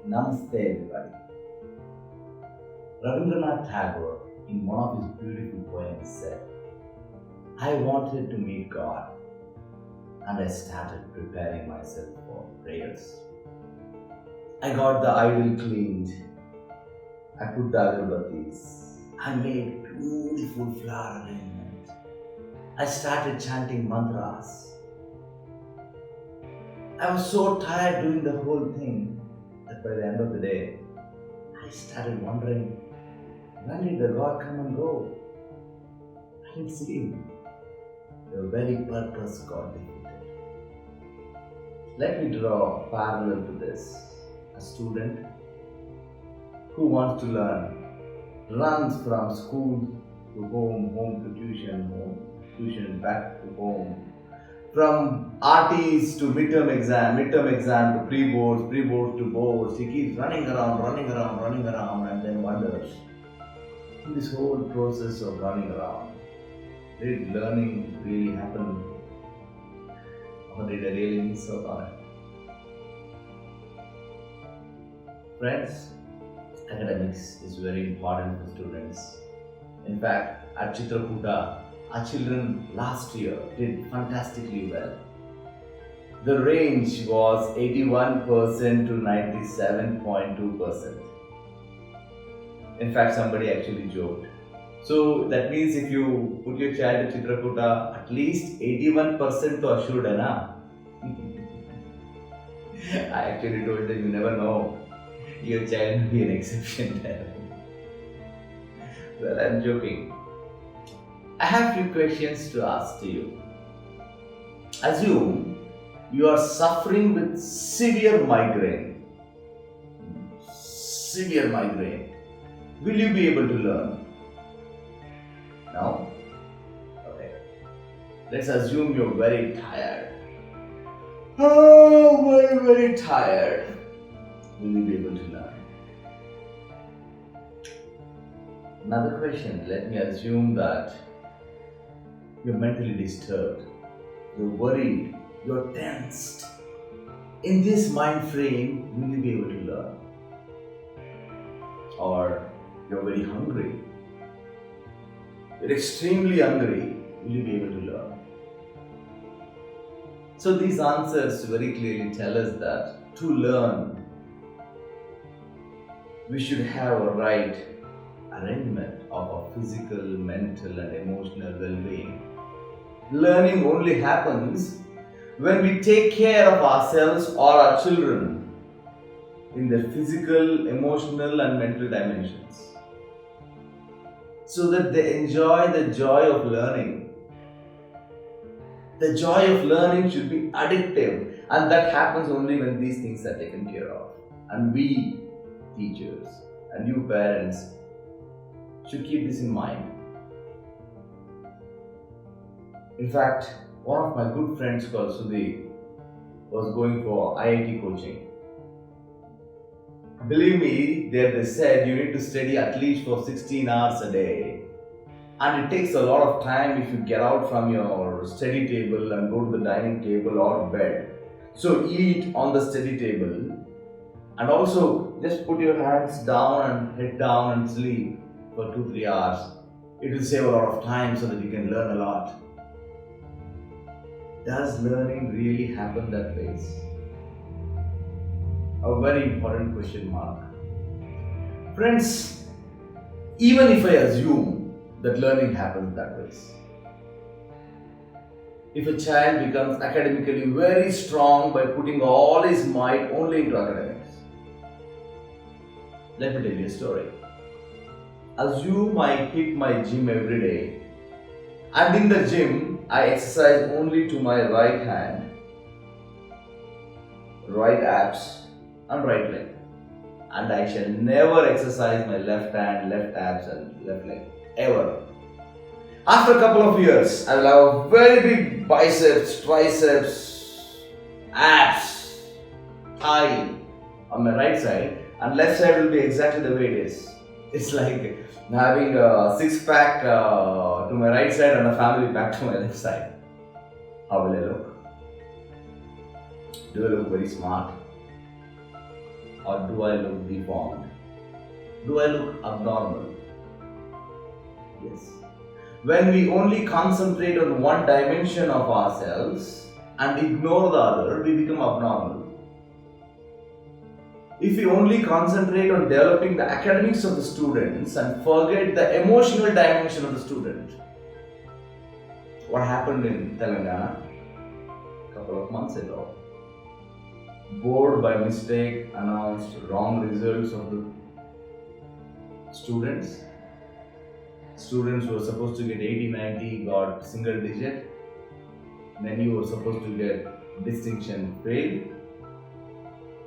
Namaste everybody. Rabindranath Tagore, in one of his beautiful poems, said, I wanted to meet God and I started preparing myself for prayers. I got the idol cleaned, I put the agarbattis, I made beautiful flower arrangement. I started chanting mantras. I was so tired doing the whole thing that by the end of the day, I started wondering, when did the God come and go? I didn't see him. The very purpose got defeated. Let me draw a parallel to this. A student who wants to learn runs from school to home, home to tuition, back to home. From RTs to midterm exam to pre-boards to boards. He keeps running around and then wonders, in this whole process of running around, did learning really happen? Or did I really miss out on it? Friends, academics is very important for students. In fact, at Chitrakoota, our children last year did fantastically well. The range was 81% to 97.2%. In fact, somebody actually joked. So that means if you put your child at Chitrakoota, at least 81% to assured, na? I actually told them, you never know. Your child will be an exception there. Well, I'm joking. I have few questions to ask to you. Assume you are suffering with severe migraine. Severe migraine. Will you be able to learn? No? Okay. Let's assume you're very tired. Oh, very tired. Will you be able to learn? Another question. Let me assume that you're mentally disturbed, you're worried, you're tensed. In this mind frame, will you be able to learn? Or you're very hungry, you're extremely hungry, will you be able to learn? So these answers very clearly tell us that to learn, we should have a right arrangement of our physical, mental and emotional well-being. Learning only happens when we take care of ourselves or our children in their physical, emotional and mental dimensions, so that they enjoy the joy of learning. The joy of learning should be addictive, and that happens only when these things are taken care of. And we, teachers and you parents, should keep this in mind. In fact, one of my good friends called Sudhi was going for IIT coaching. Believe me, there they said you need to study at least for 16 hours a day. And it takes a lot of time if you get out from your study table and go to the dining table or bed. So eat on the study table and also just put your hands down and head down and sleep for 2-3 hours. It will save a lot of time so that you can learn a lot. Does learning really happen that way? A very important question mark. Friends, even if I assume that learning happens that way, if a child becomes academically very strong by putting all his might only into academics, let me tell you a story. Assume I hit my gym every day, and in the gym I exercise only to my right hand, right abs and right leg, and I shall never exercise my left hand, left abs and left leg, ever. After a couple of years, I will have a very big biceps, triceps, abs, thigh on my right side, and left side will be exactly the way it is. It's like having a six-pack to my right side and a family pack to my left side. How will I look? Do I look very smart? Or do I look deformed? Do I look abnormal? Yes. When we only concentrate on one dimension of ourselves and ignore the other, we become abnormal. If we only concentrate on developing the academics of the students and forget the emotional dimension of the student, what happened in Telangana a couple of months ago? Board by mistake announced wrong results of the students. Students who were supposed to get 80, 90 got single digit. Many were supposed to get distinction failed.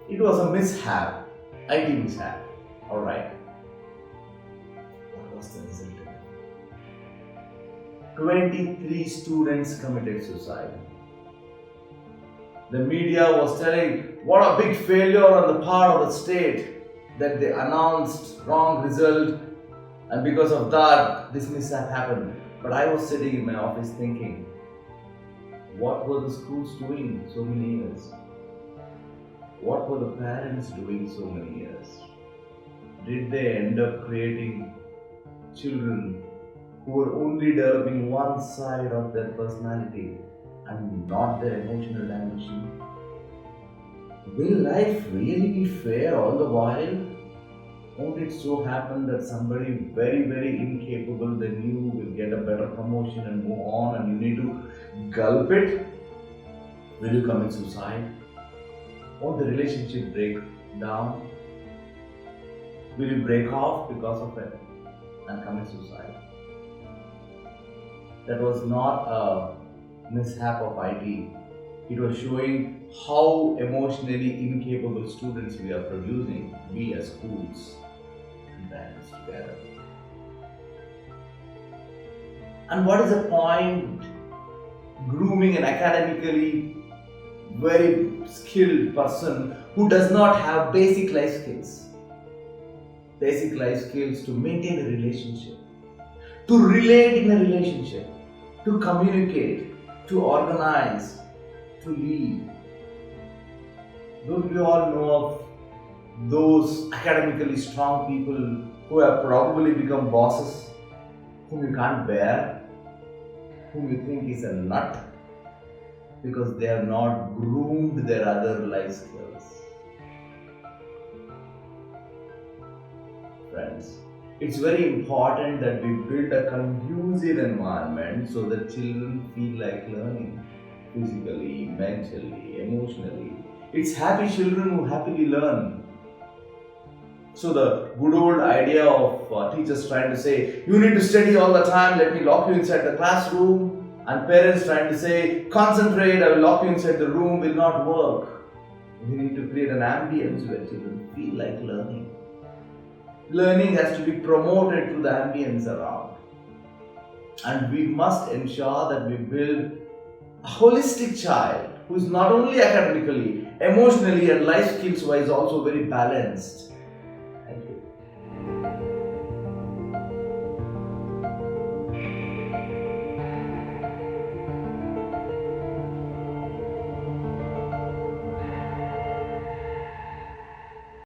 It was a mishap, IT mishap. Alright. What was the result? 23 students committed suicide. The media was telling what a big failure on the part of the state that they announced wrong result, and because of that this mishap happened. But I was sitting in my office thinking, what were the schools doing so many years? What were the parents doing so many years? Did they end up creating children who were only developing one side of their personality and not their emotional dimension? Will life really be fair all the while? Won't it so happen that somebody very, very incapable than you will get a better promotion and move on, and you need to gulp it? Will you commit suicide? Won't the relationship break down? Will you break off because of it and commit suicide? That was not a mishap of IT. It was showing how emotionally incapable students we are producing, we as schools and parents together. And what is the point grooming an academically very skilled person who does not have basic life skills? Basic life skills to maintain a relationship, to relate in a relationship, to communicate, to organize, to lead. Don't we all know of those academically strong people who have probably become bosses, whom you can't bear, whom you think is a nut, because they have not groomed their other life skills? Friends, it's very important that we build a conducive environment so that children feel like learning physically, mentally, emotionally. It's happy children who happily learn. So the good old idea of teachers trying to say, you need to study all the time, let me lock you inside the classroom, and parents trying to say, concentrate, I will lock you inside the room, will not work. We need to create an ambience where children feel like learning. Learning has to be promoted through the ambience around. And we must ensure that we build a holistic child who is not only academically, emotionally and life skills wise also very balanced.